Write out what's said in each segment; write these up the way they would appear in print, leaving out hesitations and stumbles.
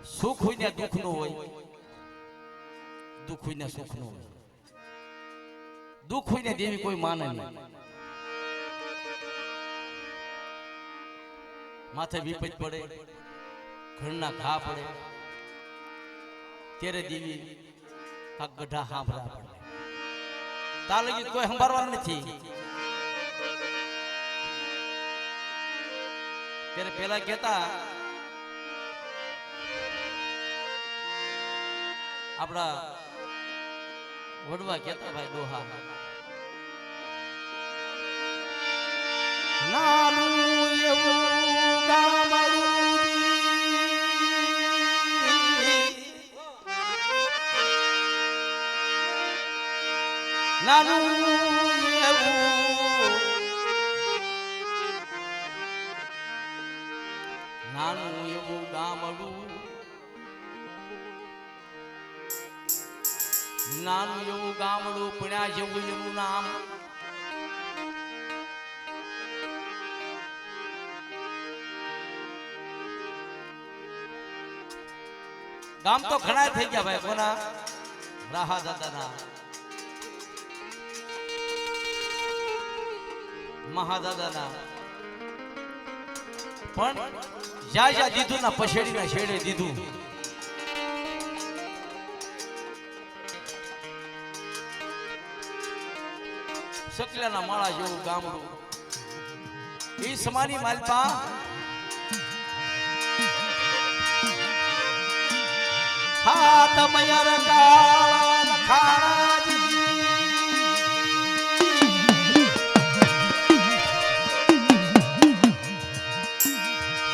સુખ હોય ને દુઃખ નો હોય, દુઃખ હોય ને સુખ નો હોય, દુઃખ હોય ને દેવી કોઈ માને નહીં. માથે વિપત પડે, ઘરના ઘા પડે, ત્યારે દેવી કાક ગઢા સાંભળા પડે. તાર લગી કોઈ સંભાળવાનું નથી. ત્યારે પેલા કહેતા આપણા વડવા કહેતા ભાઈ ડોહા, નાનું એવું ગામડું, નાનું એવું, નાનું એવું ગામડું, નાનું એવું ગામડું, પણ્યા જેવું એનું નામ. ગામ તો ઘણા થઈ ગયા ભાઈ. કોના? રાહા દાદાના, મહાદાદાના. પણ જ્યાં જ્યાં દીધું ના પછેડીના છેડે દીધું. સકલાના માળા જેવું ગામડું. એ સમાની માલપા હાથ મયર કાળ ખાણાજી,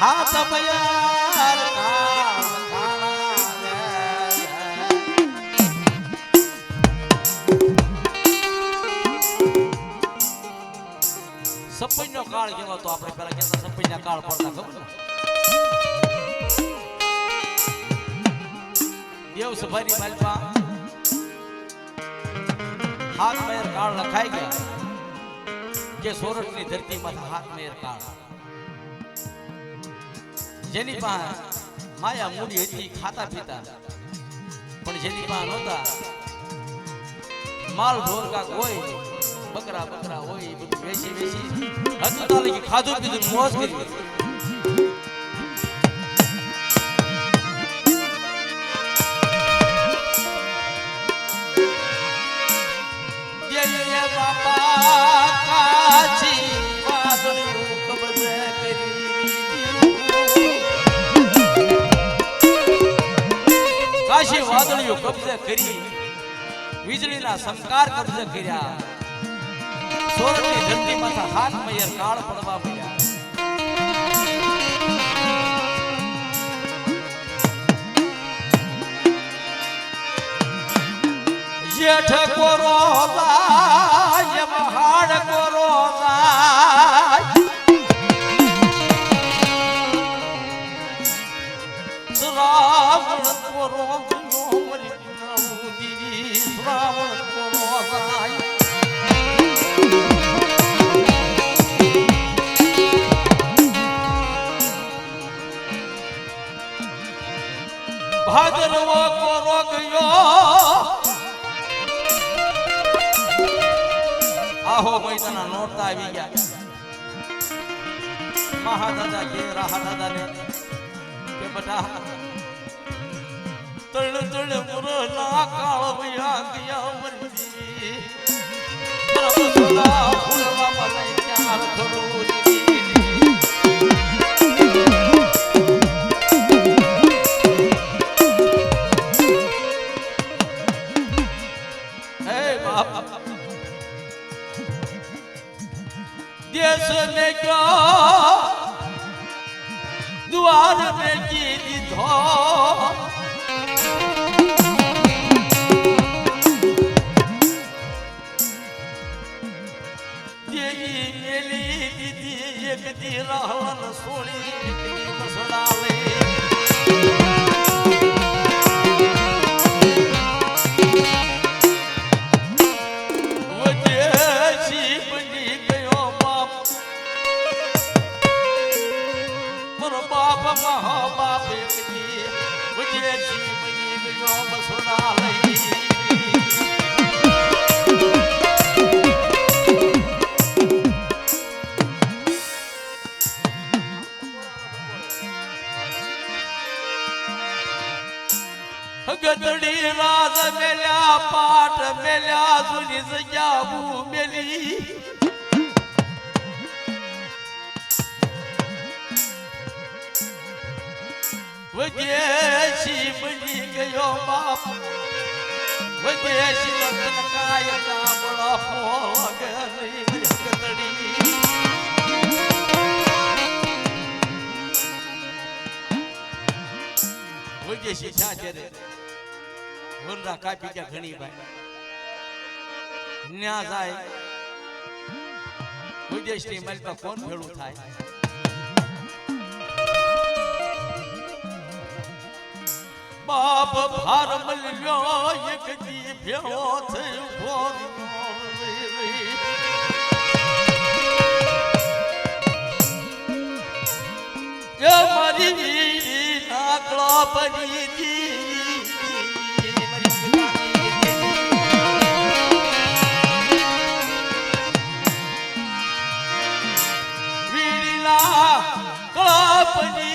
હાથ મયર કાળ સપૈનો કાળ કેવો તો આપણે પેલા કહેતા સપૈના કાળ પડતા ખબર ને? દેવ સભાની માલપા હાથ મેર કાળ લખાઈ ગયા. જે સોરઠની ધરતીમાં હાથ મેર કાળ, જેની પાસે માયા મૂડી હતી, ખાતા પીતા, પણ જેની પાસે નહોતા, માલ ઢોર કાક હોય, બકરા બકરા હોય, એ બધું વેચી વેચી હતું તાલી ખાધું પીધું મોજ કરી. બાપા કાચી વાદળિયું કબજે કરી, કાશી વાદળિયું કબજે કરી, વીજળીના સંસ્કાર કબજે કર્યા. સોરઠની ધરતીમાં હાથ મયર કાળ પડવા મળ્યા. જેઠ કોરો જાય, મહાડ કોરો જાય, શ્રાવણ કોરો શ્રાવણ કોરો જાય. ભાદરવો કોરો ગયો, આહો મૈદાના નોરતા આવી ગયા. મહાદાદા કે રાહા દાદા ને કે બટા તળ તળ મુરલા કાળ ભયા ગયા વરજી, પ્રભુલા ફૂલવા મલાઈ ક્યાં થોડું देश में क्यों द्वार में की दीधो, देवी मेली दीदी ગદડી રાજ મેલ્યા પાટ મેલ્યા સુની જગ્યા મેલી વગેશી બની ગયો બાપ વગેશી રતન કાય ના બળા પોગરી ગદડી વગેશી છાજે રે વનરા કાપી ગયા ઘણી ભાઈ ન્યા જાય વગેશની મલકા કોણ ભેળું થાય બાપ ભાર મળ્યો એક દી ભેળો થયો ભોગ મારી નાકળા બની વીડીલા કળા બની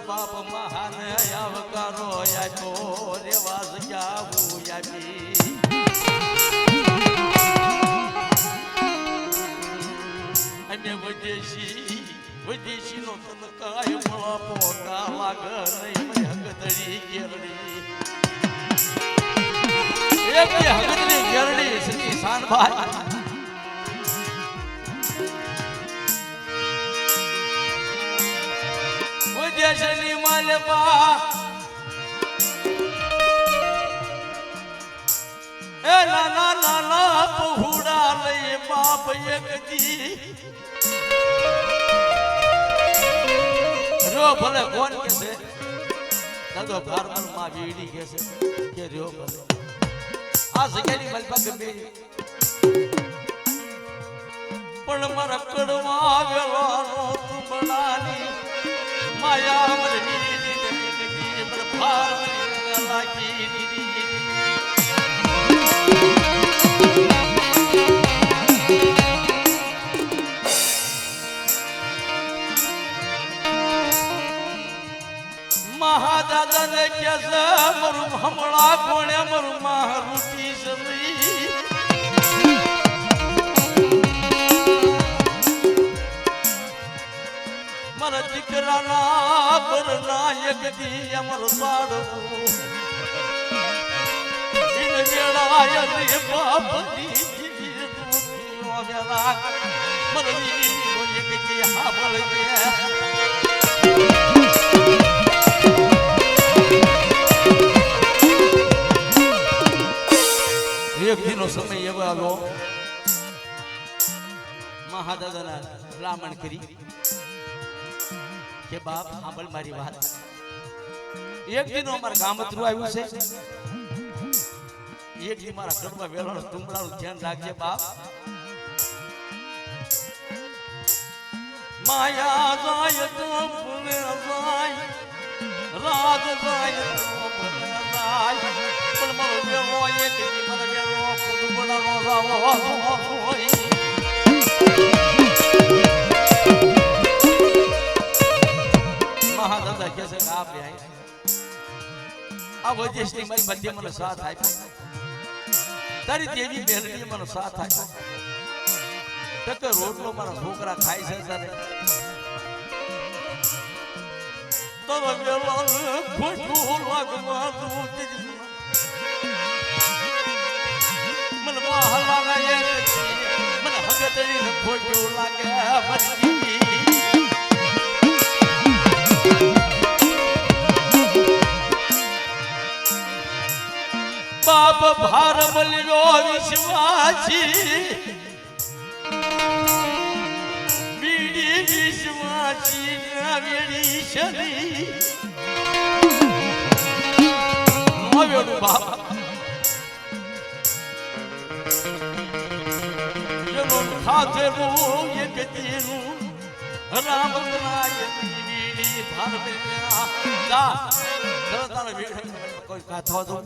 બાપ મહાન આવકારો આપ્યો રેવાજ જાવું આપી અમે વિદેશી નો તનકાય મળા પોતા લાગ નહીં મને હગદડી ગેરડી એક હગદડી ગેરડી સતી શાનભાઈ જશની માલપા એ નાના નાના પહોળા લઈ બાપ એક દી રો ભલે કોણ કે છે દાદો ફાર્મર માં વીડી કે છે કે રો ભલે આ જગ્યાની માલપા ગમે પણ મારા કડવા આવેલો તુંબડાની માયા મરની દીદી પર ભાર મની લાગી દીદી મહાદાદા ને કે છે મરું હમણા કોણે મરું મારુતી સરી મારા દીકરાના પરનાયક દી અમર સાડવું ઇન વેળાય રે બાપની દુખીઓ વેલા મરવી એક જી હાબળ દે એક દિનો સમય એવો આવ્યો મહાદાદાના બ્રાહ્મણ કરી કે બાપ સાંભળ મારી વાત એક દિન અમારા ગામતરું આવ્યું છે એક દી મારા ઘરમાં વેલાનો તુંબડાનું ધ્યાન રાખજે બાપ માયા જાય તો ભૂલે જાય રાત જાય તો ભૂલે જાય પણ મારો વેલો એક દી મારા વેલો તુંબડાનો રાવો હોય મહાદાદા કહે છે કે આ બે આ વજેશની મારી મધ્ય મને સાથ આપ્યો તારી દેવી બેરડી મને સાથ આપ્યો ટકે રોટલો મારા છોકરા ખાય છે તારે તારો વેલો ખોટું લાગવા તું મને બહાર લાગે મને હગતડી ખોટું લાગે મરજી બાપ ભાર બલ્યો વિશ્વાસી બીડી વિશ્વાસી વેડી શરી આવ્યો બાપ જેનો ખાતરું એક દીનું રામ કરાય બીડી ભાર બલ્યા જા તારા વીડ કોઈ કાથો દો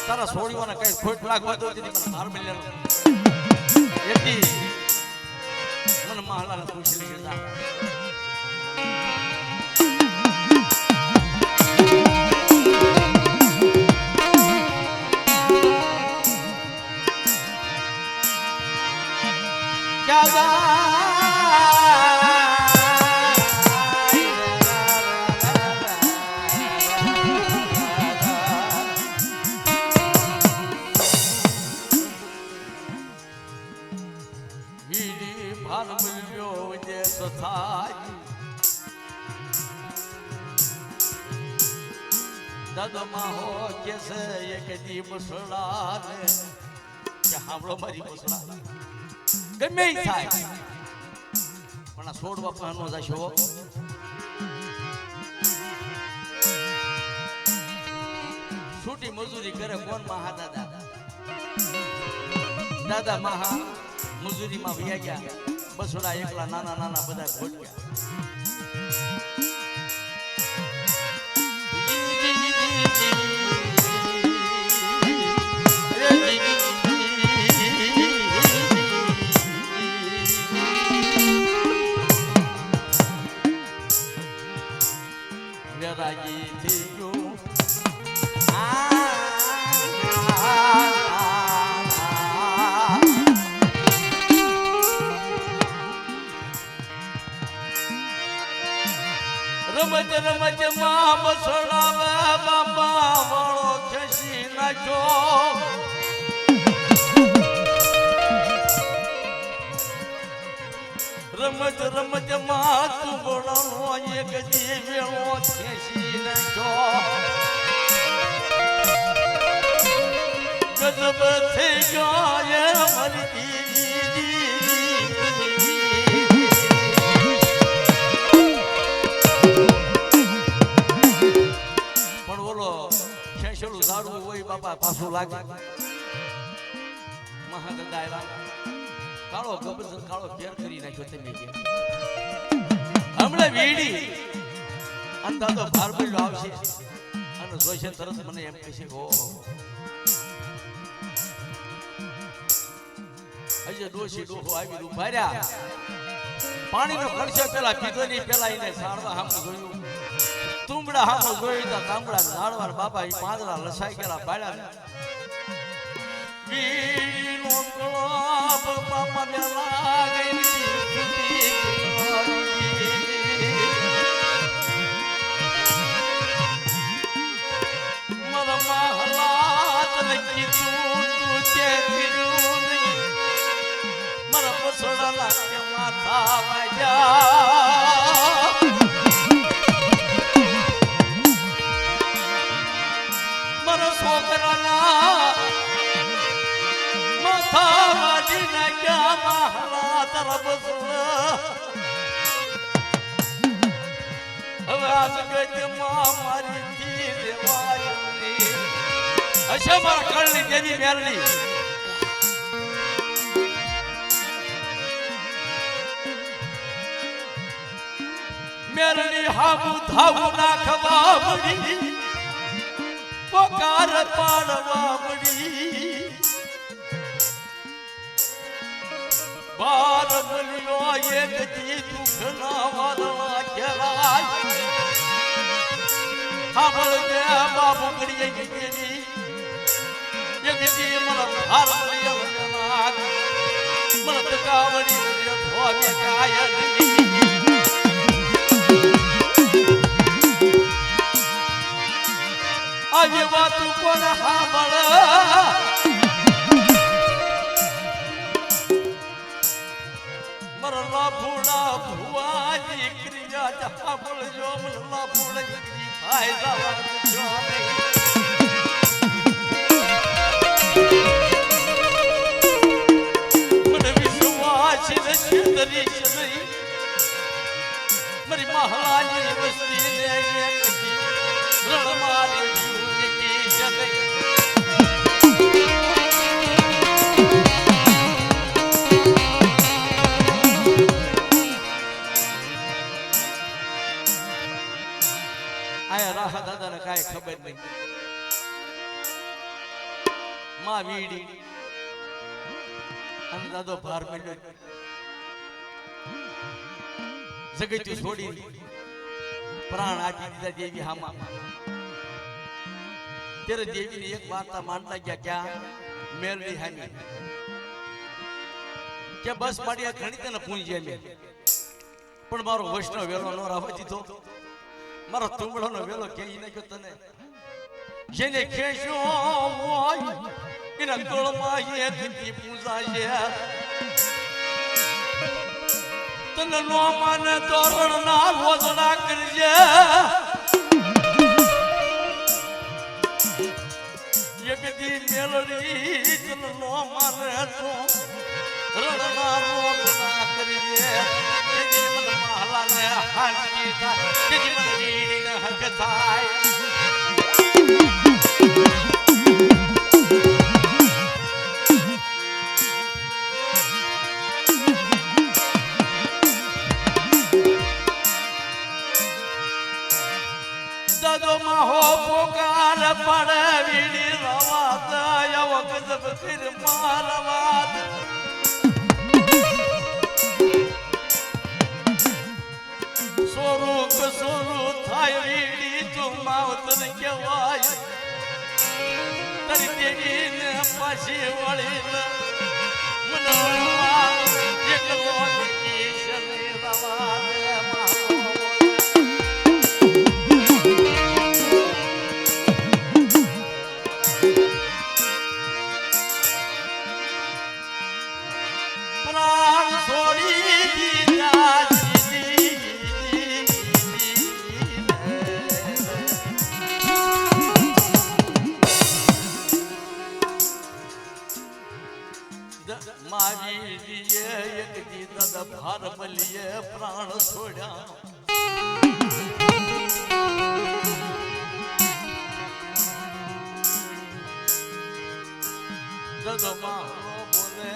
તારા છોડીઓને કઈ ખોટ લાગવા દો મને હાર મળ્યો એથી મને મહાલાને પૂછી લઈ ગયા દાદા હો કે છે એક દી મુસળા ને કે હામળો મારી મુસળા ગમે થાય પણ આ છોડવા પાનો જશો છૂટી મજૂરી કરે કોણ મહા દાદા દાદા મહા મજૂરીમાં વયા ગયા બસોડા એકલા નાના નાના બધા ખોટ ગયા રમત રમત માં બસડાવે બાપા વાળો ખેસી નાખ્યો રમત રમત માં તું બોલાવો એક જીવેલો ખેસી નાખ્યો ગજબ થઈ ગયો મરી ઝાડવું હોય બાપા પાછું લાગે મહાગંગા આવ્યા કાળો ગબજ કાળો ફેર કરી નાખ્યો તમે હમણાં વીડી અંધાધો ભાર બોલ્યો આવશે અને જોઈશે તરત મને એમ કહેશે ઓ હજે ડોશી ડોહો આવી ઉભા રહ્યા પાણીનો કળશો પેલા પીધો નહીં પેલા એને સારવા સામે જોયું તુંબડા હામો જોઈ તો તાંબડા ઝાડવાર બાપા ઈ પાંદડા લસાઈ ગયેલા પાડ્યા વીનો કળાપ બાપા બેલા ગઈ મર મહલાત લખી તું તે પીરું નહીં મર પસડા લાગે માથા વાજા છોકરાના માથા વાડી નાખ્યા મહારા તરફ હવે આજ ગજમાં મારી થી દેવાયની હશે મારા કળની દેવી મેરણી મેરણી હામુ ધાવું નાખવા મળી પોકાર પાડવા મળી બાર મળ્યો એક જી દુઃખના વાદળા ખેલાય સાંભળજે બાબુ કરીએ ગીરી એક જી મને ભાર મળ્યો નાગ મને તકાવડી મળ્યો ધોમે કાય આવી વાતું કોને સાંભળ મરલા ભૂડા ભુવાની ક્રિયા સાંભળજો મરલા ભૂડા દીકરી ભાઈ જવાનું જો મને વિશ્વાસ નથી નહીં મારી મહારાજની વસ્તી ને રણ મારી આયા રાહા દાદાને કાંઈ ખબર નહીં માં વીડી અને દાદો ભાર મળ્યો જગત્યું છોડી પ્રાણ આપી દીધા દેવી હામાં ત્યારે દેવીની એક વાર્તા માનતા ગયા ક્યાં મેલડી હામી કે બસ પાડિયા ઘણી તને પૂંજે લે પણ મારો વૈષ્ણવ વેલો ન રાવા દીધો મારો તુંબડોનો વેલો કેઈ નાખ્યો તને જેને ખેશો હોય એના ગળમાં એક દી પૂજા છે તને નો માને તોરણ ના રોજના કરજે એક દી મેલડી તને નો માને તો રણના રોજના કરજે કે મન મહાલાને હાંકી થાય કે મન વીડીને હક થાય માહો પોકાર પડે વીડી રવાદ આયો ગજબ ફિર મારવાદ સોરું થાય વીડી તું માવતર કહેવાય તારી દેવીને પાછી વળી મનવા એક મોતી શરી રવાદ ભાર બલિએ પ્રાણ છોડ્યા જગમાં બોલે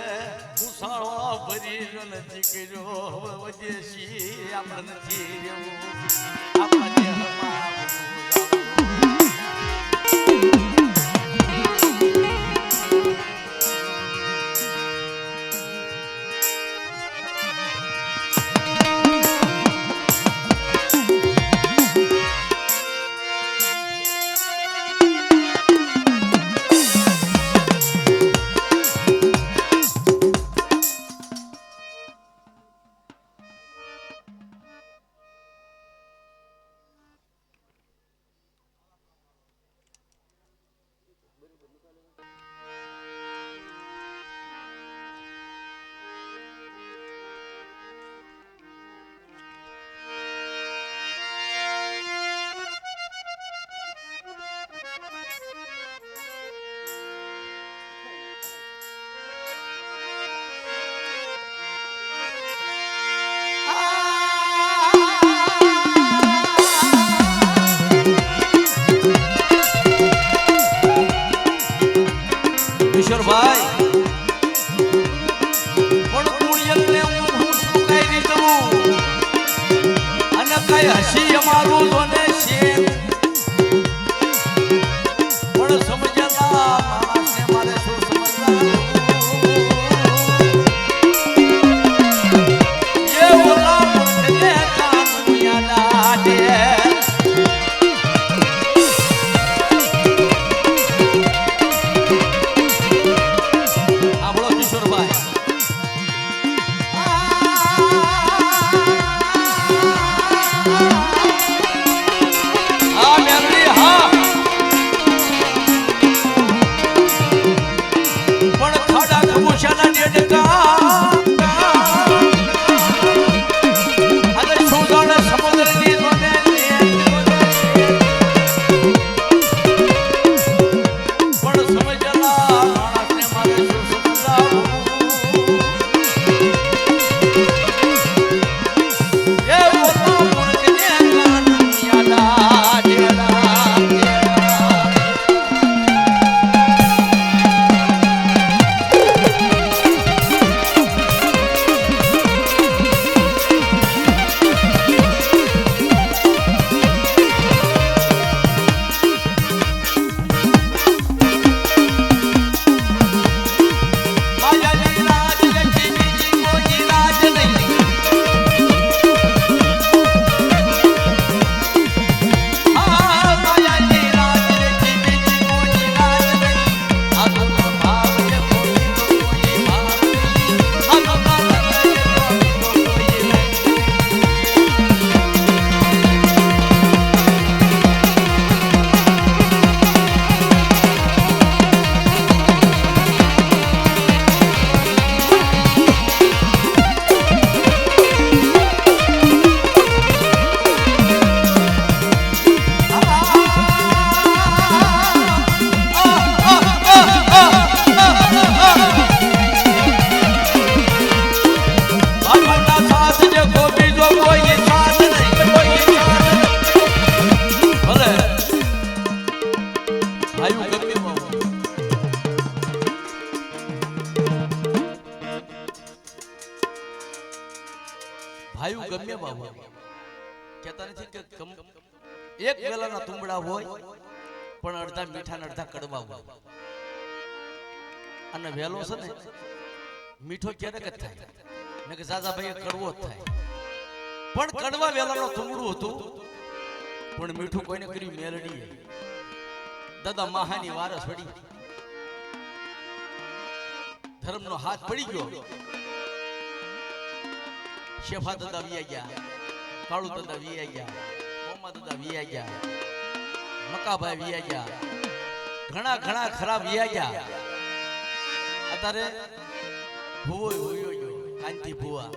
ઉસાળો ભરી નથી કર્યો વજેશી આપણે નથી રહેવું આપણા દેહમાં ભાઈ પણ કુળિયલને હું શું કરી દઉં અને કઈ હસી અમારું જોને છે પણ સમજેલા માણસને મારે શું સમજવાનું એ ઓલા મૂર્ખને કાન યાદ આડે ભાઈઓ ગમે બાબુ કહેતા નથી કે એક વેલાના તુંબડા હોય પણ અડધા મીઠા ને અડધા કડવા હોય અને વેલો છે ને મીઠો ક્યારેક જ થાય ને કે જાજાભાઈ કડવો જ થાય પણ કડવા વેલાનો તુંબડું હતું પણ મીઠું કોઈને કર્યું મેલડી દાદા મહાની વારસ પડી ધર્મનો હાથ પડી ગયો શેફા દાદા વી ગયા કાળુ દાદા વી ગયા મોમા દાદા વી ગયા મકાભાઈ વી ગયા ઘણા ઘણા ખરાબ વી ગયા અત્યારે ભૂવો હોયો ગયો કાંતિ ભૂવા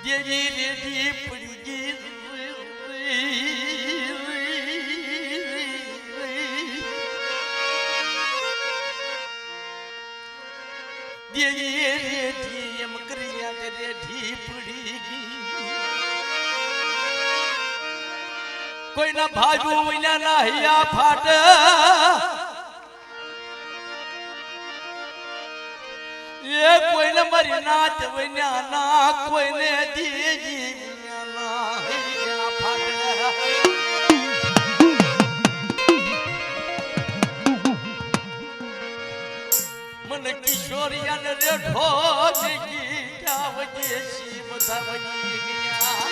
દેવી રેડી પડી ગઈ દેવી રેડી એમ કર્યા કે રેડી પડી ગઈ કોઈના ભાજુ વિના ના હૈયા ફાટ એ કોઈને મારી નાચ વિના ના કોઈને દેજી વિના ના હૈયા ફાટ મને કિશોરિયાને રેઠો જગી ક્યાં વજે સી બધા વજી ગયા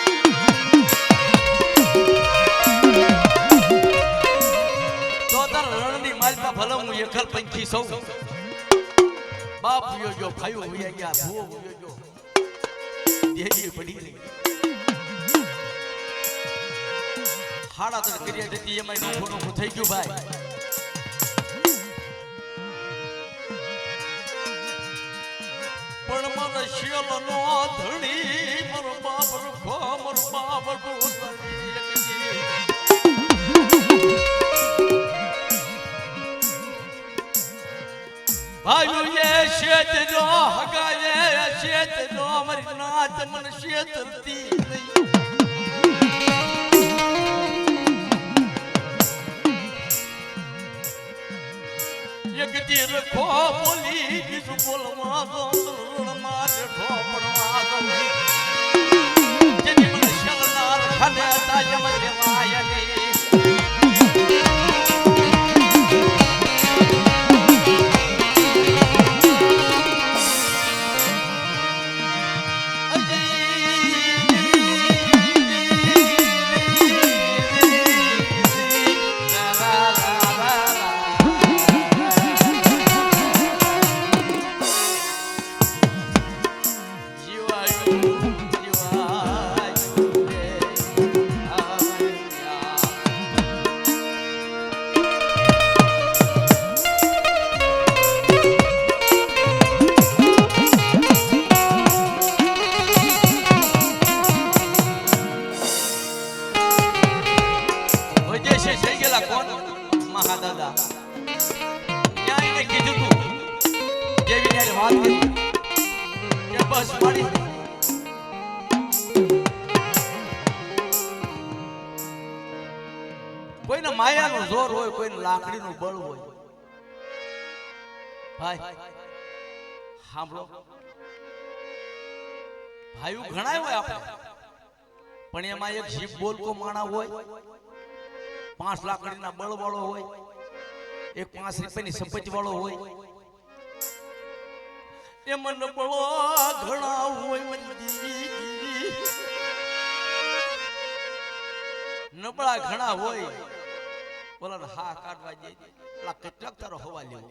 તો તાર રણની માલપા ભલે હું એકલ પંખી સૌ બાપ વિયો ગયો ભાઈઓ વિયા ગયા ભૂવો વિયો ગયો દેજી પડી ગઈ હાડા તર કર્યા જતી એમાં નોખું નોખું થઈ ગયું ભાઈ પણ મને શિયલ નો ધણી મારો બાબર ખો મારો બાબર ભાઈઓ એ શેત નો હગાય શેત નો મારી નાત મને શેતરતી એક તીર ખો બોલી બીજું બોલવા દો મારે ઠોપડવા દો જેની મને શરણાર ખને તાજ મને માયની કોઈને માયાનું જોર હોય કોઈને લાકડીનું બળ હોય ભાઈ સાંભળો ભાઈઓ ઘણા હોય આપણે પણ એમાં એક જીભ બોલકો માણા હોય 5 લાકડીના બળ વાળો હોય એક 5 રૂપિયાની સંપત્તિ વાળો હોય એમાં બળો ઘણા હોય નબળા ઘણા હોય બોલા હા કાઢવા દે પેલા કેટલાક તારો હવા લેવો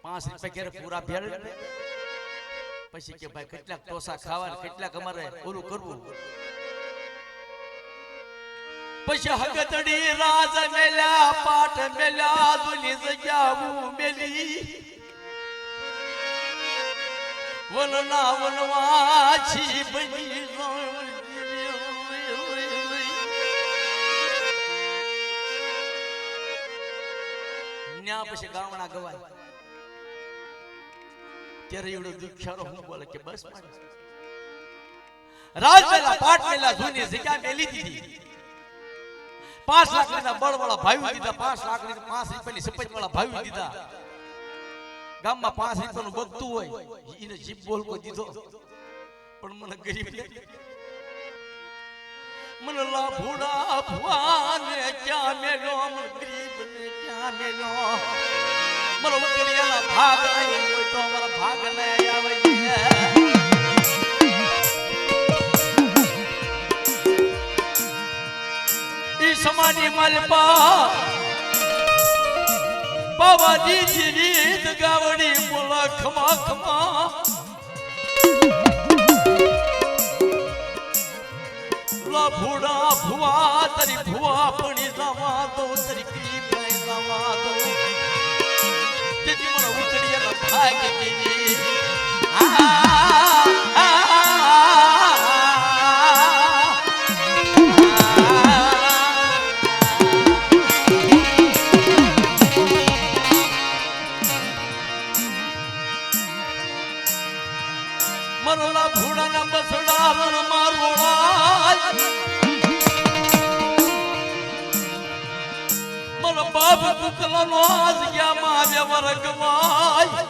5 રૂપિયા ક્યારે પૂરા ભેળ પછી કે ભાઈ કેટલાક ટોસા ખાવા કેટલાક અમારે ઓલું કરવું પછી હગતડી રાજ મેલ્યા પાઠ મેલ્યા દુની જગ્યા મેલી વનના વનવાછી બની ન્યા પછી ગામડા ગવાય ત્યારે એવડો દુખ્યારો હું બોલે કે બસ રાજ મેલા પાઠ મેલા જૂની જગ્યા મેલી દીધી 5 લાખ ના બળ વાળા ભાઈ દીધા 5 લાખ ની 5 રૂપિયાની સંપત્તિ વાળા ભાઈ દીધા ગામમાં 5 રૂપિયાનું બગતું હોય એને જીપ બોલ કોઈ દીધો પણ મને ગરીબ મને લાભુડા ભવાને ક્યાં મેલ્યો મને ગરીબ ને ક્યાં મેલ્યો મને ઉકળિયાના ભાગ આવ્યો હોય તો મારા ભાગ ને આવે ઈ સમાની માલપા બાબાજી જીત ગાવડી બોલા ખમા ખમા ભૂડા ભુવા તરી ભુવા પણી જવા દો તરી ક્રીમ લઈ જવા દો જેથી મને ઉકળિયાના ભાગ કેવી મરોલા ભૂડાના બસડા મન મારોળા મરો બાપ કુકલાનો આજ ગયા માં વ્યવહાર ગવાય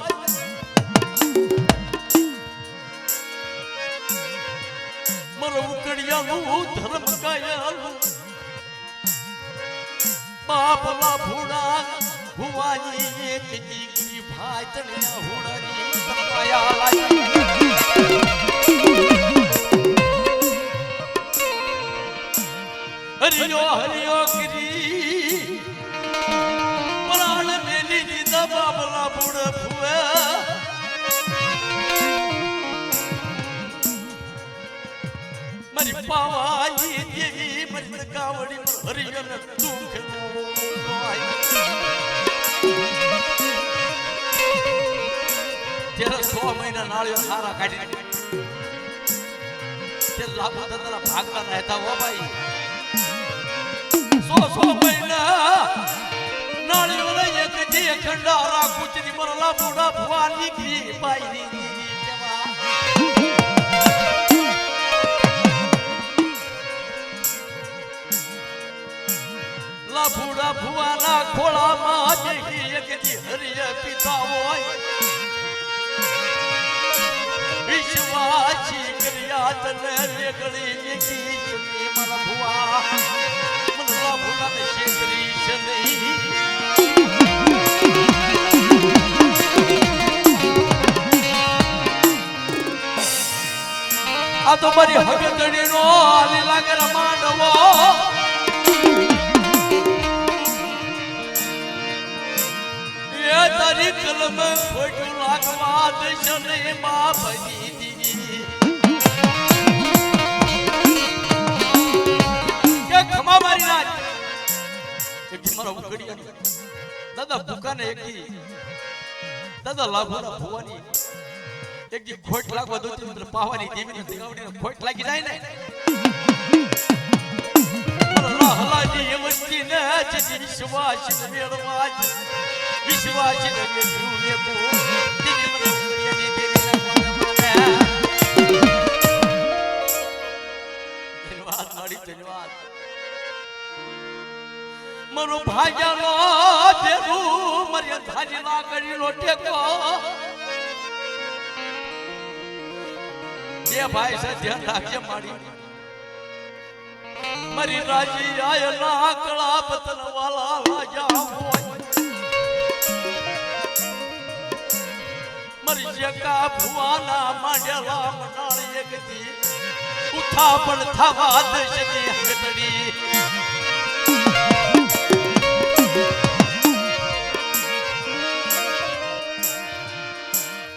મરો ઉકળિયાનું ધર્મ કાયાલું બાપલા ભૂડા ભુવાની એક દીકરી ભાઈ તણ્યા હુડાની તરપાયા લાઈ હરિયો હરિયો ગિરી પ્રાણ મેલી દીધા બાબલા બુડ ભુવે મારી પાવાની દેવી મારી ગાવડી હરિયો ને દુઃખ ત્યારે 6 મહિના નાળિયો સારા કાઢી તે લાભ દાદાના ભાગલા ના હતા હો ભાઈ 100 મહિના નાળિયો ને એક દી ખંડારા કુચરી મરલા બુડા ભવાની કી પાઈ ની દેવા લા બુડા ભવાના ખોળામાં જેહી એક દી હરિય પિતા હોય વિશ્વાસી કર્યા તને વેગળી નીકી ચની મારા ભુવા મનલા ભુલાને શેતરી શની આ તો મારી હગતડીનો લીલા કર માંડવો એ તારી કલમ ખોટું લાગવા દેશે ને મા ભજી દીદી કે ખમા મારી નાચ એક મારા ઉકળિયા દાદા ભૂકાને એકથી દાદા લાભોના ભુવાની એક દી ખોટ લાગવા દોતી ને પાવાની દેવીની દેવડીને ખોટ લાગી જાય ને હલાજી એવતી ને જેથી વિશ્વાસ મેળવા વિશ્વાસ ને જીવને કો દીદી મને ઉકળિયાની દેવીના કોને ધન્યવાદ મારી ધન્યવાદ મરો ભાગ્યાનો દેવું મરી ધારી લાગણી નો ટેકો જે ભાઈ છે ધ્યાન રાખજે મારી મરી રાજી આયલા કળા પતન વાલા લાજા હોય મરી જકા ભુવાના માંડેલા મનાળી એકથી ઉઠા પણ થવા દશની હગતડી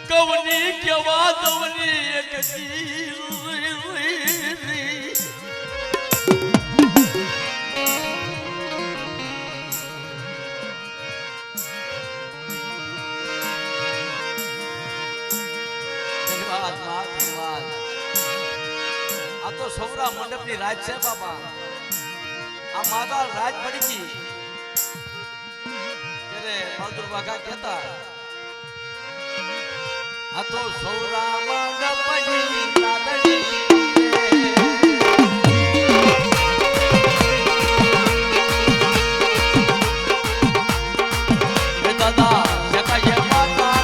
કવની કેવા દવની એકથી આ તો સૌરા મંડપની રાજ છે બાપા આ માદાળ રાજ પડી ગઈ ત્યારે બહાદુર બાગા કહેતા આ તો સૌરા મંડપની લાદડી દાદા જકાય માતા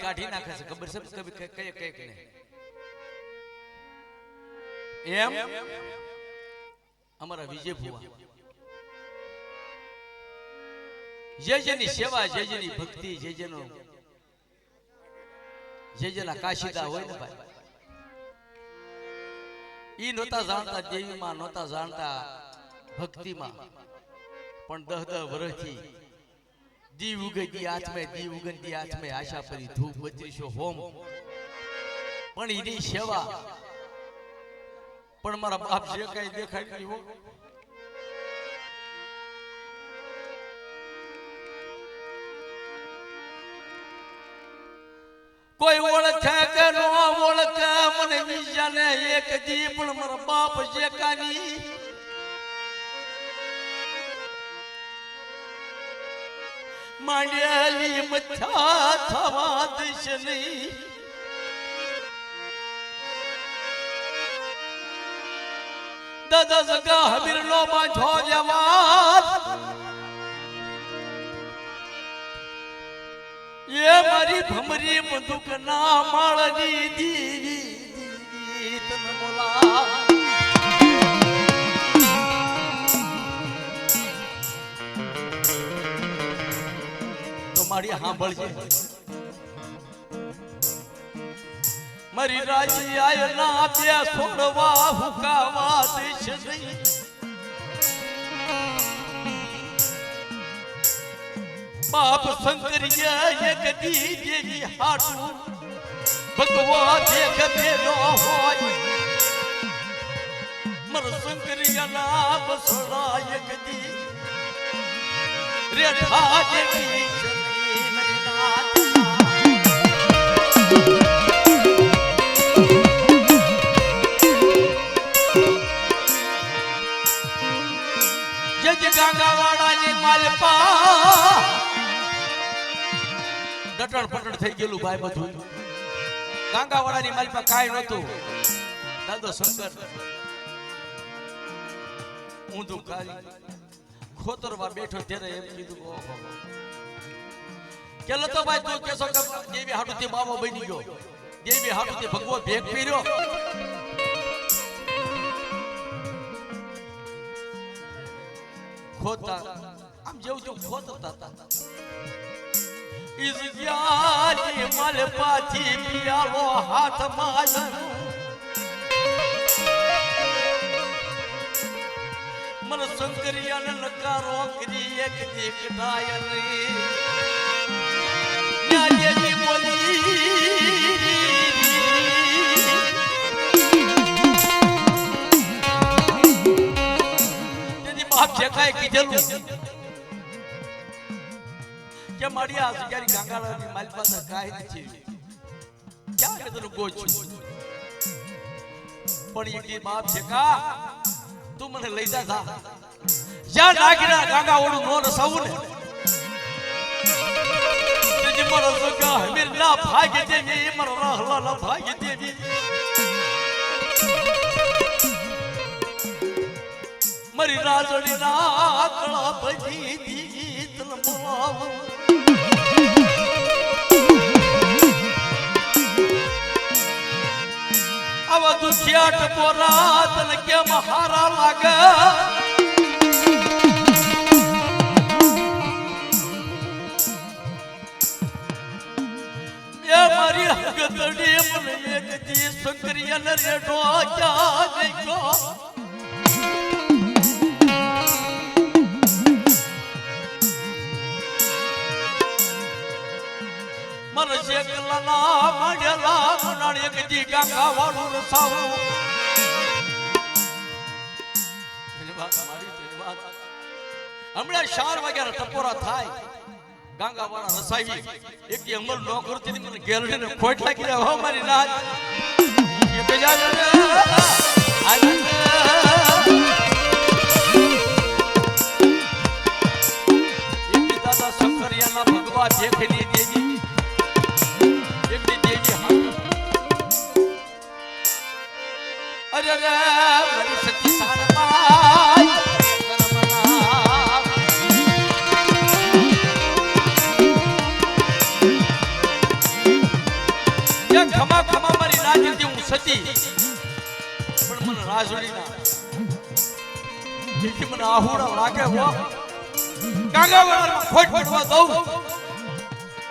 કાઢી નાખે છે ખબર છે કઈ કઈ ને એમ અમારા વિજય ભુવા જે જેની સેવા જે જેની ભક્તિ જે જેનો જે જેના કાશીદા હોય ને ભાઈ ઈ નહોતા જાણતા દેવીમાં નહોતા જાણતા ભક્તિમાં પણ 10 વર્ષથી દીવ ઉગતી આત્મે દીવ ઉગતી આત્મે આશા પરી ધૂપ 3200 હોમ પણ એની સેવા પણ મારા બાપ જે કઈ દેખાડી હો કોઈ ઓળખે કે નો ઓળખે મને બીજાને એક દી પણ મારા બાપ જે કાની માંડેલી મથા થવા દેશ નહીં દાદા જગા હમીર નો બાંધો જવાત એ મારી ભમરી બંદૂક ના માળની દીવી તન બોલા મારી સાંભળજે મારી રાજી આય ના બે છોડવા હુકાવા દેશ નહીં બાપ શંકરિયા એક દી દેવી હાટું ભગવા દેખ બેનો હોય મર શંકરિયા ના બસડા એક દી રેઠા દેવી ગાંગાવાડાની માલપા ડટણ પટણ થઈ ગયેલું ભાઈ બધું ગાંગાવાડાની માલપા કાઈ નહોતું દાદો શંકર ઊંધું કાલી ખોતરવા બેઠો ત્યારે એમ કીધું ઓહો કેલો તો ભાઈ તું કેસો કે દેવી હાટુથી બાવો બની ગયો દેવી હાટુથી ભગવો ભેગ પીર્યો ખોતા આમ જેવું જેવું ખોતતા હતા ઇસ જ્ઞાની માલપાથી પિયાલો હાથમાં મન શંકરિયાને નકારો કરી એક દેખડાય રે ન્યાયની બોલી તેની બાપ જે કાંઈ કીધેલું કે મારી આ જગ્યાની ગાંગાળાની મારી પાસે કાંઈ નથી ક્યાં મેં તને ગોચ્યું પણ એક બાપ છે કા તું મને લઈ જા થા જ્યાં નાગીના ગાંગા ઓળું નો રસાવું ને તેજી મારો જગા હમીરના ભાગ્ય દેવી મારો રહલાના ભાગ્ય દેવી મારી રાજડીના આકળા બધી દીવી તન બોલાવો આવા દુખિયાટ પોરા તને કેમ હારા લાગે એ મારી હગતડી મને એક દી શંકરિયાને રેડો ક્યાં ગયો મર શેકલાના માંડેલા મનાળ એક દી ગાંગા વાળું રસાવું હમણાં 4 વાગ્યા ટપોરા થાય ગાંગા વાળા રસાવી એક દી અમલ નો કરતી મને ગેલડીને ખોટ લાગી જાય હો મારી નાચ એ બેજા એક દાદા શંકરિયાના ભગવા દેખની દેવી અરે મારી સતી સારમાઈ કરમના સતી પણ મને રાજોડીના જેથી મને આહુડા લાગે હો કાંગાવાળામાં ખોટ પડવા દઉં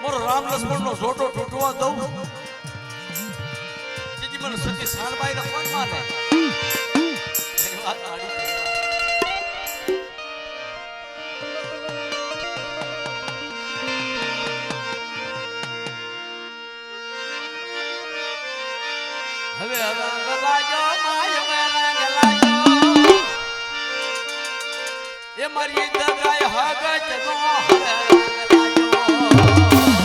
મારો રામ લક્ષ્મણનો જોટો તૂટવા દઉં જેથી મને સતી સાણબાઈના કોણ માને એની વાત આડી હવે રંગ લાગ્યો માય રંગ લાગ્યો એ મારી દગાય હગજ નો હવે રંગ લાગ્યો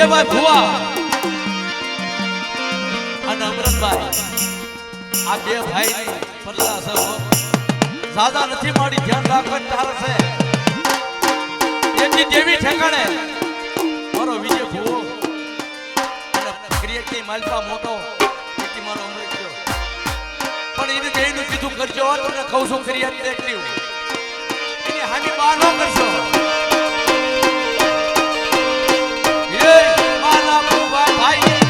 વિજયભાઈ ભુવા અને અમરતભાઈ આ બે ભાઈ પરલા છે દાદા નથી મારી ધ્યાન રાખવાની તાર છે એની દેવી ઠેકાણે મારો વિજય ભુવો અને ક્રિએટની માલપા મોટો એથી મારો અમૃત ગયો પણ એને બેનું કીધું કરજો તમને કહું છું ક્રિએટ દેખની એની હાની બહાર ન કરશો એ મારા ભુવા ભાઈ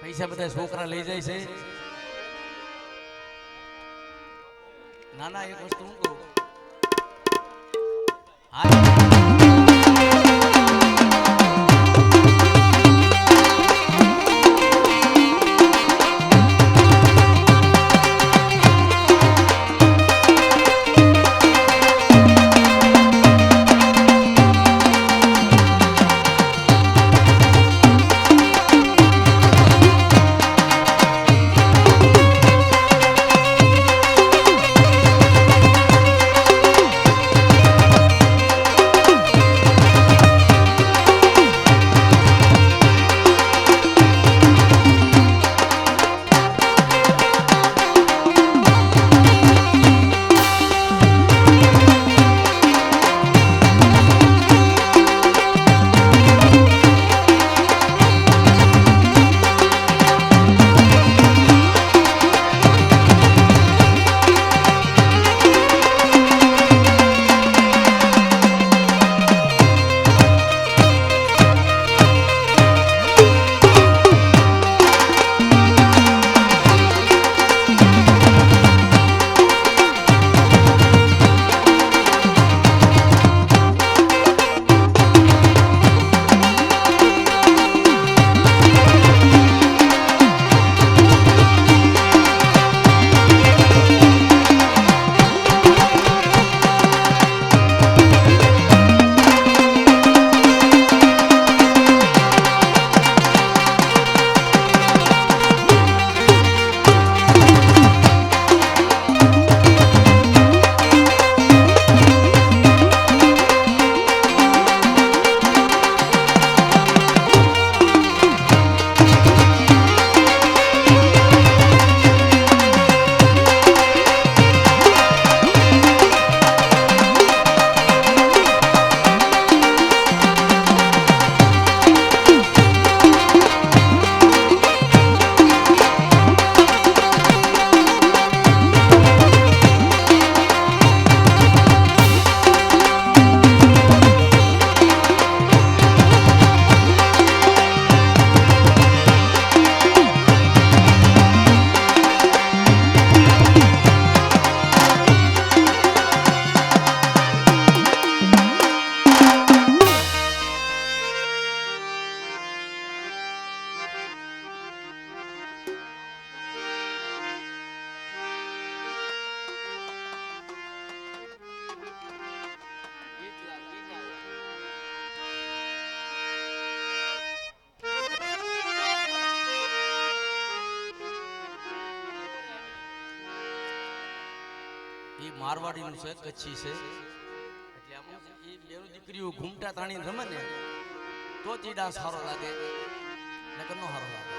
પૈસા બધા છોકરા લઈ જાય છે નાના એક વસ્તુ હું કહું એ મારવાડીનું છે, કચ્છી છે, એટલે આમ એ બેનું દીકરીઓ ઘૂમટા તાણી રમે ને તો જ ઈ ડાન્સ સારો લાગે, નકર નો સારો લાગે.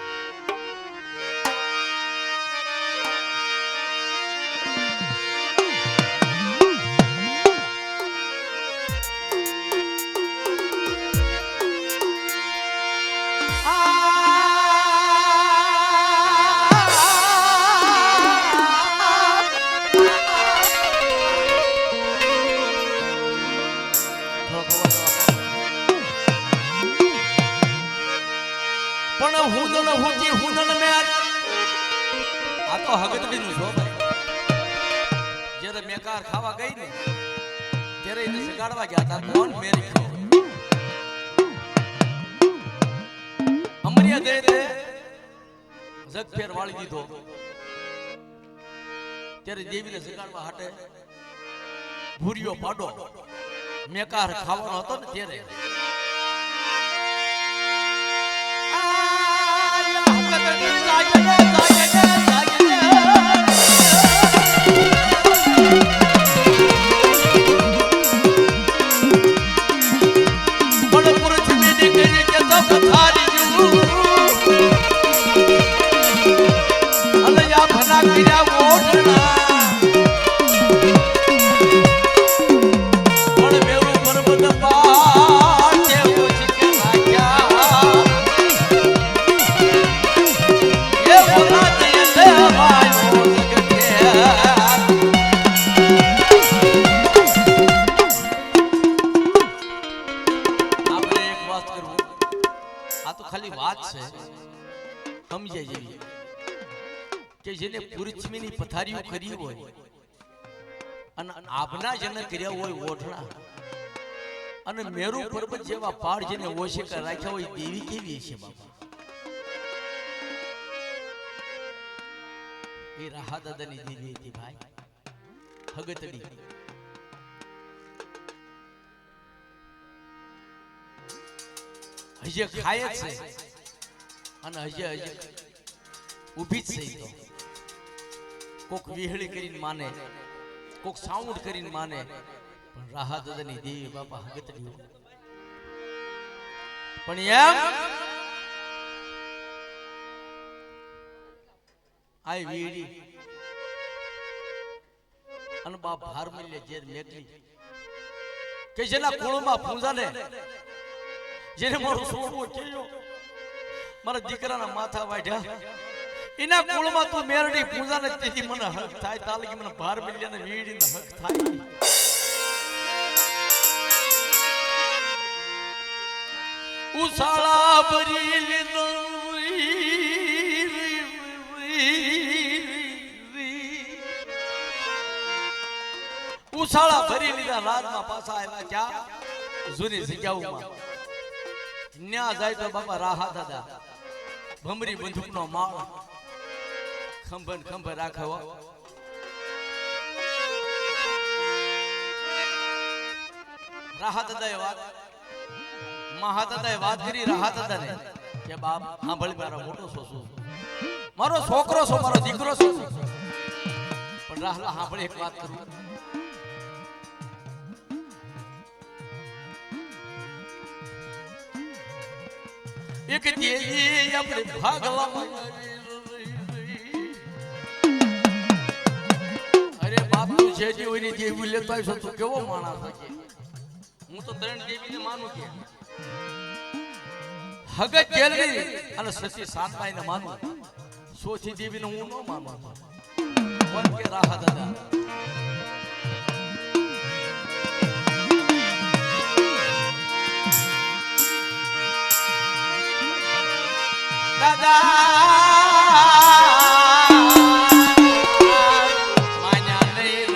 પણ હુંદણ હુંચી હુંદણ મે આ તો હગતડીનું છો ભાઈ. જ્યારે મેકાર ખાવા ગઈ ને ત્યારે એને સગાડવા ગયા હતા. કોણ મેરી ખો અમરિયા દે દે જગ ફેર વાળી દીધો. ત્યારે દેવીને સગાડવા હાટે ભૂરિયો પાડો મેકાર ખાવાનો હતો ને ત્યારે કે જેને પુરચમીની પથારીઓ કરી હોય અને આભના જેને કર્યા હોય ઓઢણા અને મેરુ પર્વત જેવા પહાડ જેને ઓશિકા રાખ્યા હોય દેવી કેવી છે બાપા. એ રાહા દાદાની દેવી હતી ભાઈ, હગતડી. હજે ખાય છે અને હજે ઊભી જ છે. તો કોક વિહળી કરીને માને, કોક સાઉન્ડ કરીને માને, પણ રાહા દાદાની દેવી બાપા હગતડી. પણ એમ આઈ વીડી અને બાપ ભાર મળે જે મેકલી કે જેના કુળમાં પૂંજાને જેને મારો સોળવો કેયો મારા દીકરાના માથા વાઢ્યા એના કુળમાં તું મેરડી પૂંજાને તેથી મને હક થાય તાલકી મને ભાર મળ્યા ને વીડીને હક થાય. ઉસાળા ભરી લીધો ઉસાળા ભરી લીધા રાજમાં પાછા આવ્યા ક્યાં જૂની જગ્યાઓમાં. ન્યા જાય તો બાપા રાહા દાદા ભમરી બંદૂકનો માળ ખંભન ખંભ રાખવો. રાહા દાદાએ વાત મહા દાદાએ વાત કરી રાહા દાદાને કે બાપ સાંભળી મારો મોટો સોસુ મારો છોકરો છો મારો દીકરો છો પણ રાહલા સાંભળી એક વાત કરું. એક દેવી આપણે ભાગવામાં અરે બાપુ છે દેવી દેવી લેતો આવ્યો તો કેવો માણસ છે. હું તો ત્રણ દેવીને માનું કે હગત જેલની અને સતી સાતબાઈને માનું, સોથી દેવીને હું ન માનું. કોણ કે રાહા દાદા દાદા માન્યા નહીં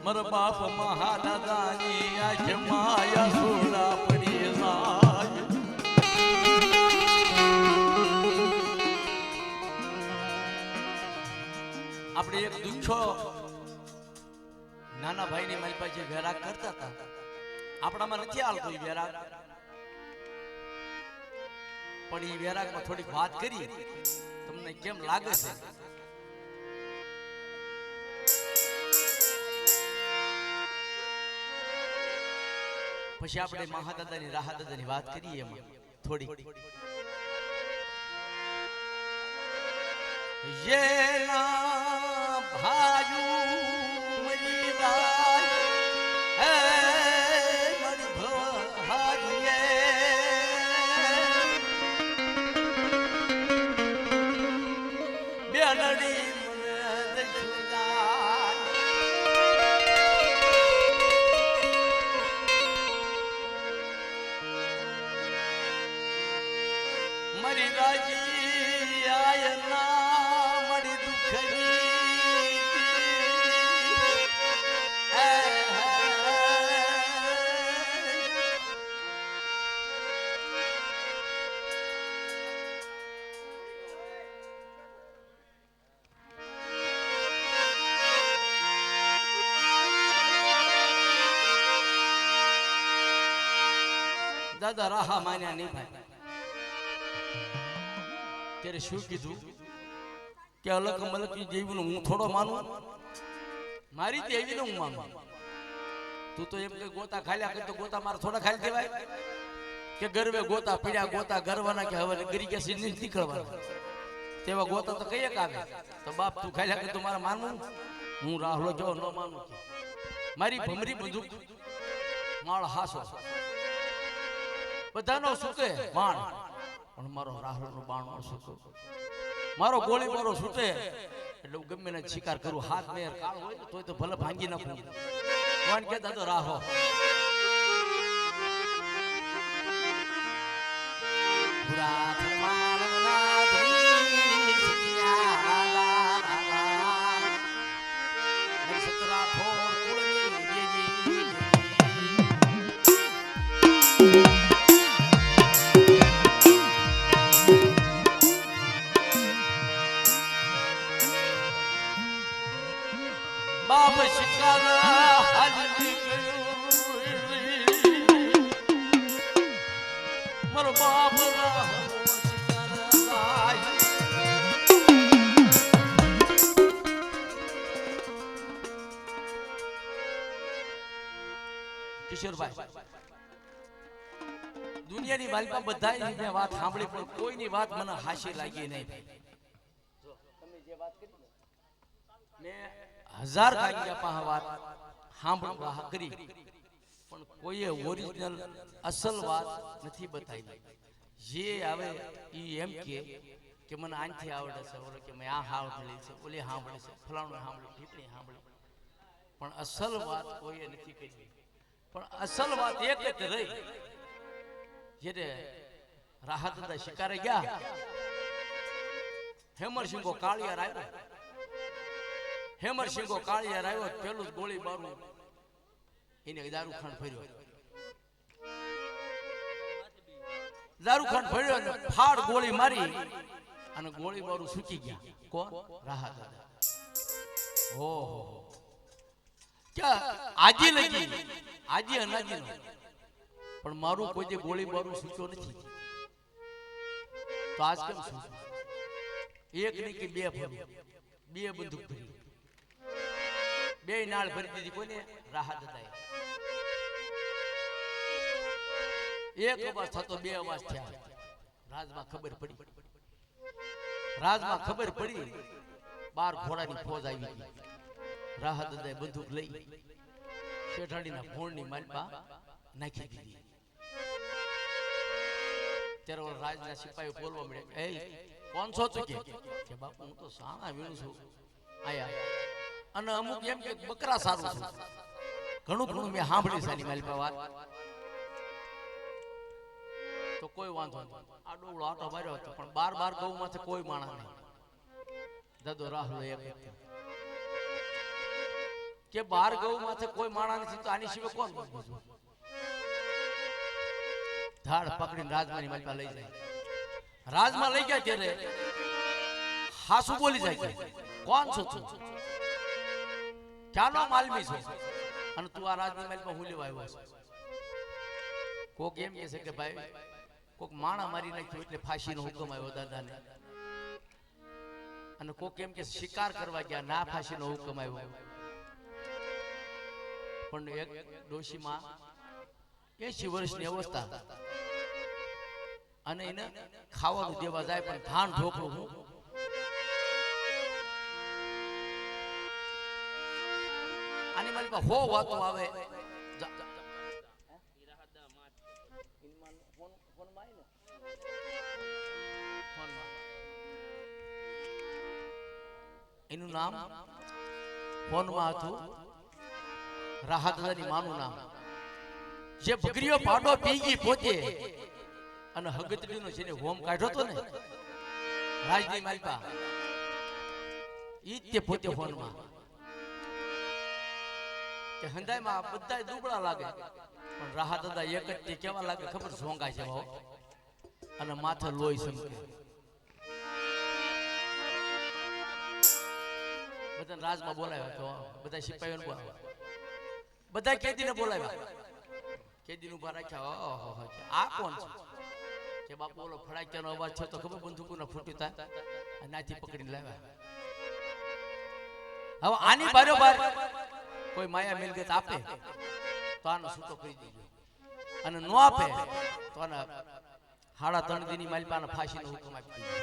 મારા બાપ મહા દાદાની આ જમાયા સોડા પડી જાય. આપણે એક દુખ્યો નાના ભાઈની મારી પાસે વેરાગ કરતા હતા. આપણામાં નથી હાલતો વેરાગ. પણ એ વેરાગમાં થોડીક વાત કરી તમને કેમ લાગે છે? પછી આપણે મહાદાદાની રાહદાદાની વાત કરીએ એમાં થોડી જેના ભાયુ મરી જાય હે મરભવ હારીએ બેલડી મને દખુદાય મરી રાજી આયના મરી દુખની દાદા રાહા માન્યા નહીં ભાઈ. ત્યારે શું કીધું કે અલગ મલકી દેવીનું હું થોડો માનું, મારી દેવીને હું માનું. તું તો એમ કે ગોતા ખાલ્યા કે તો ગોતા મારા થોડા ખાલી દેવાય કે ગરવે ગોતા પીડ્યા ગોતા ગરવાના કે હવે ગરી કે સીન નીકળવાના તેવા ગોતા તો કઈ એક આવે. તો બાપ તું ખાલ્યા કે તો મારા માનવું, હું રાહુલો જો ન માનું. મારી ભમરી બંદૂક માળ હાસો બધાનો સુકે બાણ, પણ મારો રાહુલનો બાણો સુકો, મારો ગોળી મારો છૂટે એટલે હું ગમે ને શિકાર કરું. હાથ મેર કાળ હોય તોય તો ભલે ભાંગી નાખું. કોણ કે દાદો રાહો બાપ શિકાર હાલી ગયું મારો બાપ કિશોરભાઈ દુનિયાની વાલમાં બધાની મેં વાત સાંભળી પણ કોઈની વાત મને હાશી લાગી નહીં. તમે જે વાત કરી મેં 1000 કાગિયા પાસે વાત સાંભળવા કરી પણ કોઈએ ઓરિજિનલ અસલ વાત નથી બતાવી. જે આવે એ એમ કે મને આનથી આવડે છે, ઓલો કે મેં આ સાંભળી છે, ઓલી સાંભળે છે, ફલાણું સાંભળ્યું, ઠીકણી સાંભળી, પણ અસલ વાત કોઈએ નથી કરી. પણ અસલ વાત એક જ રહી. જ્યારે રાહતદાદા શિકારે ગયા, હેમરસિંહો કાળિયાર આવ્યો. હેમરસિંહો કાળિયાર આવ્યો, પેલું ગોળી બારું એને દારૂખાન ફર્યો. દારૂખાન ફર્યો અને ફાડ ગોળી મારી અને ગોળી બારું સૂકી ગયા. કોણ? રાહતદાદા. ઓહો ક્યાં આજી લગી આજી અનાજી નો, પણ મારું કોઈ જે ગોળી બારું સૂક્યો નથી. તો આજ કેમ શું? એક નહીં કે બે ફર્યું, બે બંદૂક ભરી, બે નાળ ભરી દીધી. કોઈને? રાહતદાદાએ. એક અવાજ થતો બે અવાજ થયા. રાજમાં ખબર પડી, રાજમાં ખબર પડી 12 ઘોડાની ફોજ આવી ગઈ. રાહતદાદાએ બંદૂક લઈ શેઠાડીના ભોણની માલપા નાખી દીધી. ત્યારે રાજના સિપાહીઓ બોલવા મળ્યા, એ કોણ છો તું? કે બાપુ હું તો સાણા વીણું છું આયા, અને અમુક એમ કે બકરા સારું છું. ઘણું ઘણું મેં સાંભળી સારી માલપા વાત. તો કોઈ વાંધો નહીં, આ ડોળો આટો માર્યો હતો, પણ 12 ગૌ માંથી કોઈ માણા નહીં. દાદો રાહુલ એક કે 12 ગૌ માંથી કોઈ માણા નથી, તો આની સિવાય કોણ? ધાડ પકડીને રાજમાની માલપા લઈ જાય. રાજમાં લઈ ગયા ત્યારે હાસુ બોલી જાય, કોણ છો તું? ક્યાંનો માલમી છો? અને તું આ રાજની માલમાં હું લેવા આવ્યો છે? કોક એમ કહે છે કે ભાઈ કોક માણા મારી નાખ્યો એટલે ફાંસીનો હુકમ આવ્યો દાદાને, અને કોક એમ કે શિકાર કરવા ગયા ના ફાંસીનો હુકમ આવ્યો. પણ એક ડોશીમાં 80 વર્ષની અવસ્થા અને એને ખાવાનું દેવા જાય પણ ધાન ઢોકળું હું આની મારી પાસે હો વાતો આવે. એનું નામ ફોનમાં હતું રાહત દાદાની માનું નામ. જે બકરીઓ પાડો પીગી પોતે અને હગતડીનો જેને હોમ કાઢ્યો તો ને રાજની માલપા ઈ તે પોતે ફોનમાં કે હંધાઈમાં બધા દુબળા લાગે પણ રાહત દાદા એક જ તે કેવા લાગે ખબર ઝોંગા છે ભાવ અને માથે લોહી સમકે. બધા રાજમાં બોલાવ્યા તો બધા સિપાહીઓને બોલાવ્યા, બધા કેદીને બોલાવ્યા, કેદીને ઉભા રાખ્યા. આ કોણ છે કે બાપુ ઓલો ફડાક્યાનો અવાજ છે તો ખબર બંદૂકોના ફૂટી થાય અને આથી પકડીને લાવ્યા. હવે આની બારોબાર કોઈ માયા મિલકત આપે તો આનો છૂટો કરી દેજો અને ન આપે તો આના 3.5 દીની માલપાને ફાંસીનો હુકમ આપી દેજો.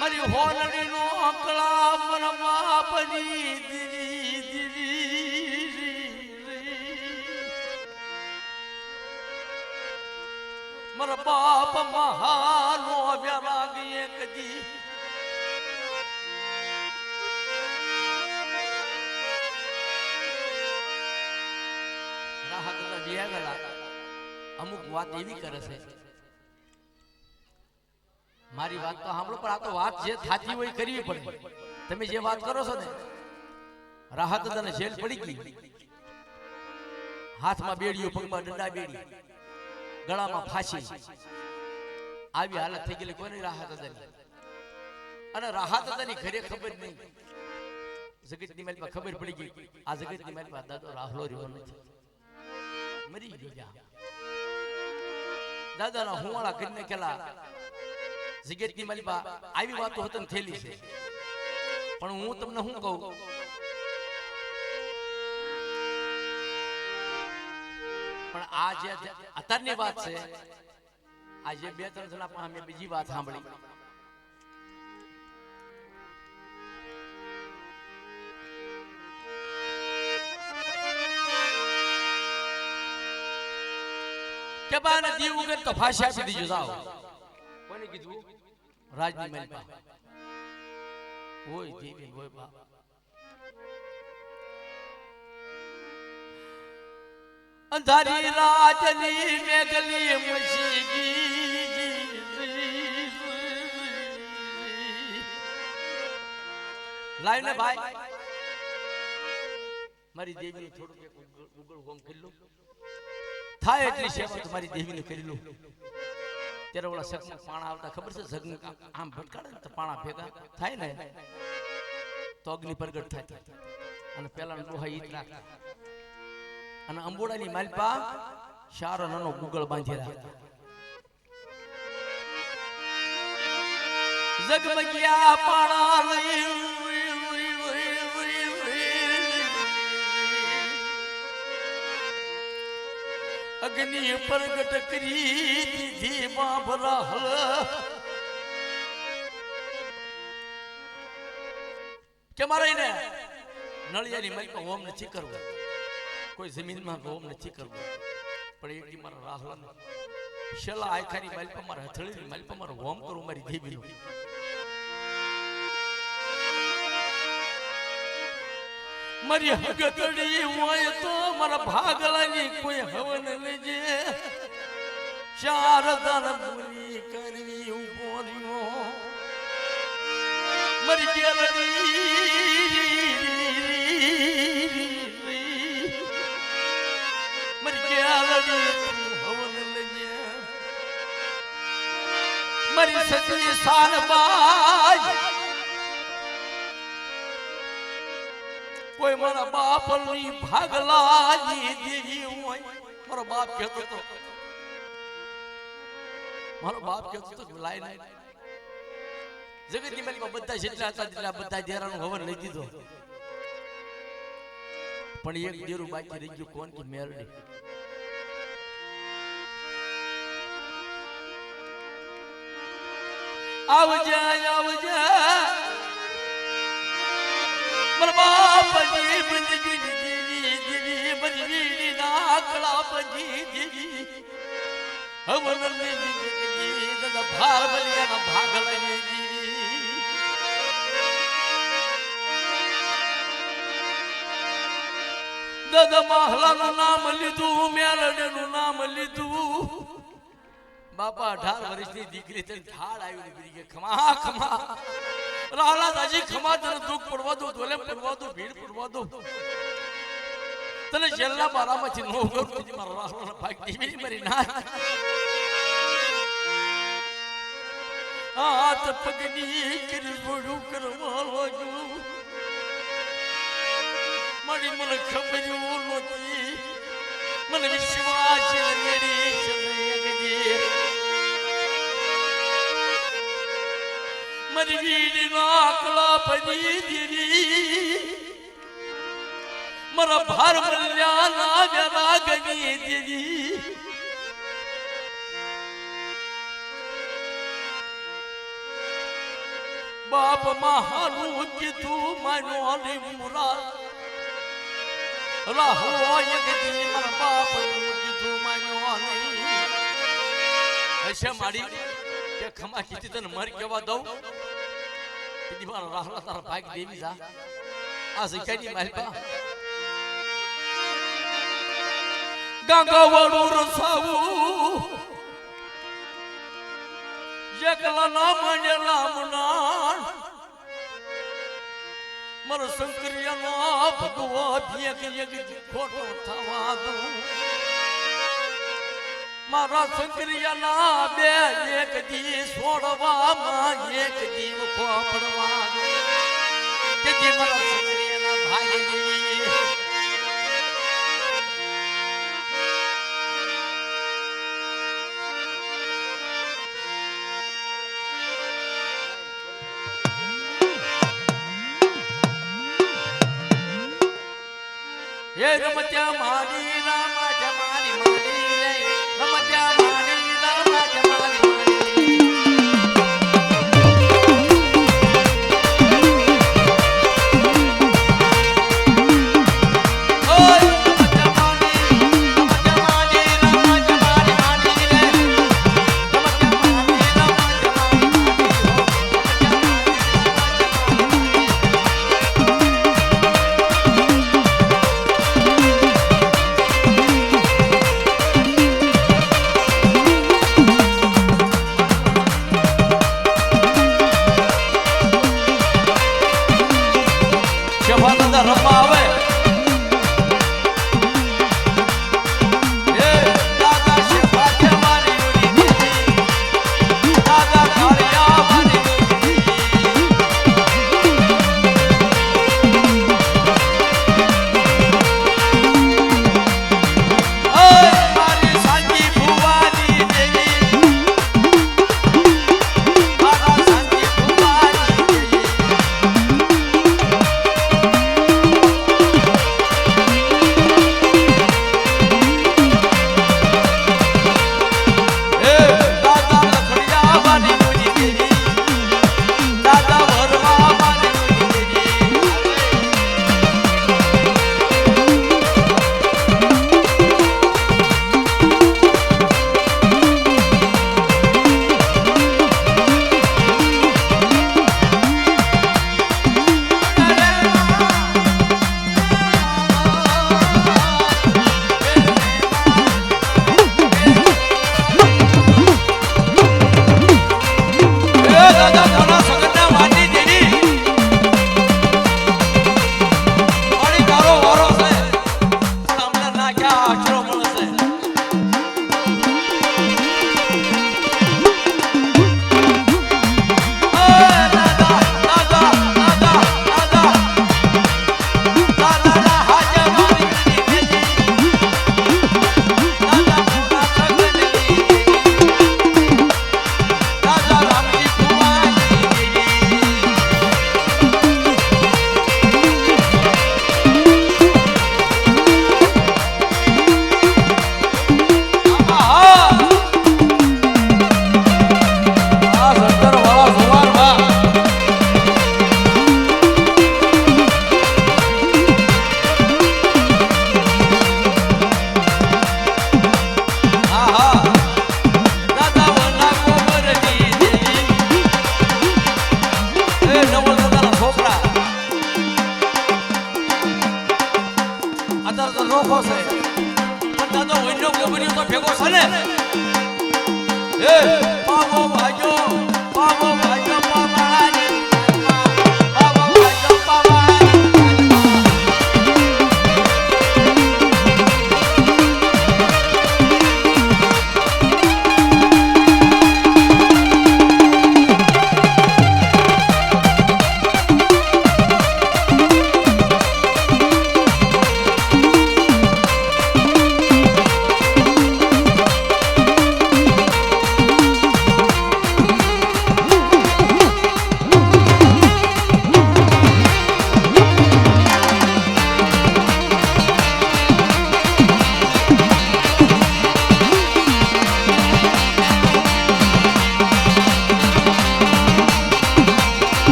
મારી હોલડીનો અંકળા મનમાં બની દીવી મારા બાપ મહાનો વ્યારાગી એક દી રાહત ગયેલા. અમુક વાત એવી કરે છે, મારી વાત તો સાંભળો પણ આ તો વાત જે થાતી હોય કરવી પડે. તમે જે વાત કરો છો ને રાહત દાદાને જેલ પડી ગઈ, હાથમાં બેડીઓ, પગમાં ડંડા બેડી, ગળામાં ફાંસી, આવી હાલત થઈ ગયેલી કોની રાહત દાદાની. અને રાહત દાદાની ઘરે ખબર નહીં, જગતની મારી પાસે ખબર પડી ગઈ આ જગતની મારી પાસે દાદો રાહલો રહ્યો નથી, મરી ગયો. દાદાના હુવાળા કરીને કેલા જગતની મારી પાસે આવી વાતો હતી થયેલી છે. પણ હું તમને શું કહું, પણ આ જે અત્યારની વાત છે, આ જે 2-3 જણા પણ અમે બીજી વાત સાંભળી. કે બાને દીવ ઉગર તો ફાંસી આપી દીજો જાઓ. કોને કીધું? રાજની મહેલમાં. ઓય દેવી ઓય બાપ. અંધારી રાજની મેઘલી મસીગી લાઈવ ને ભાઈ મારી દેવીને થોડું ઉગળ હોમ કરી લો થાય એટલી સેવા તમારી દેવીને કરી લો. ત્યારે ઓલા સગમાં પાણા આવતા ખબર છે, જગ આમ ભટકાડે તો પાણા ભેગા થાય ને તો અગ્નિ પ્રગટ થાય અને પેલા લોહા ઈત રાખતા અને અંબોડાની માલપા શારો નાનો ગુગળ બાંધી રાખતા. જગમગ્યા પાણા લઈ અગ્નિ પ્રગટ કરી દીધી બાબરા કે મારે ને નળિયાની માલપા હોમ નથી કરવો, કોઈ જમીનમાં હોમ નથી કરવો, પણ એક મારા રાહલાને શેલા આખાની માલપા મારા હથળીની માલપા મારો હોમ કરું મારી દેવીનો. મારી હગતડી હોય તો મારા ભાગલાની કોઈ હવન લેજે, 4 દાન બોલી કરવી ઉભો રહ્યો મારી ગેલડી હવન લેજે મારી સતી સાલબાઈ કોઈ મારા બાપની ભાગલાજી દેવી હોય મારો બાપ કહેતો હતો લાઈ જગતની માલિકમાં બધા જેટલા હતા તેટલા બધા દેરાનું હવન લઈ દીધો પણ એક દેરું બાકી રહી ગયું કોણ કે મેરડી આવજે મારા બાપજી બંદગી દેવી બંદગી ના કળા બંદી દેવી હવન દેવી દાદા ભાર બલિયાના ભાગ લઈ દાદા મહલાનું નામ લીધું મેલડીનું નામ લીધું બાપા 18 વર્ષની દીકરી તને ઠાળ આવી નીકળી ગઈ ખમા ખમા રાલા દાજી ખમા તને દુઃખ પડવા દો ધોલે પડવા દો ભીડ પડવા દો તને જેલના બારામાંથી નો કરું મારા રાલાના ભાગ દીવી મરી ના હાથ પગની કિરબડું કરવા લાગ્યું મારી મને ખબર નહોતી મને વિશ્વાસ મારી વીડી નાકલા પડી દીધી મારા ભાર મલ્યા ના વેરા ગની દીધી બાપ મહાનું કીધું માનો ને મુરા રાહુ એક દી મારા બાપ કીધું માનો નહીં હશે મારી કે ખમા કીધી તને મર કેવા દઉં કીધી મારા રાહલા તારા ભાગ દેવી જા આ સૈકાની માલપા ગંગા વડું રસાવું એકલા ના માનેલા મુનાણ મારો શંકરિયાનો ભગવો એક ખોટો થવા દઉં મારા શંકરિયાના બે એક દી છોડવામાં એક જીવ ખોપડવા દઉં કે જે મારા શંકરિયાના ભાઈ ये रमत्या मारी रामा जमानी मारी रमत्या मारी रामा जमानी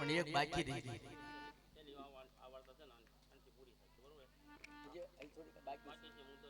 પણ એક બાકી રહી ગઈ. એની આ વાર્તા છે ને આનથી પૂરી થાય છે બરોબર. હજી અહીં થોડીક બાકી છે.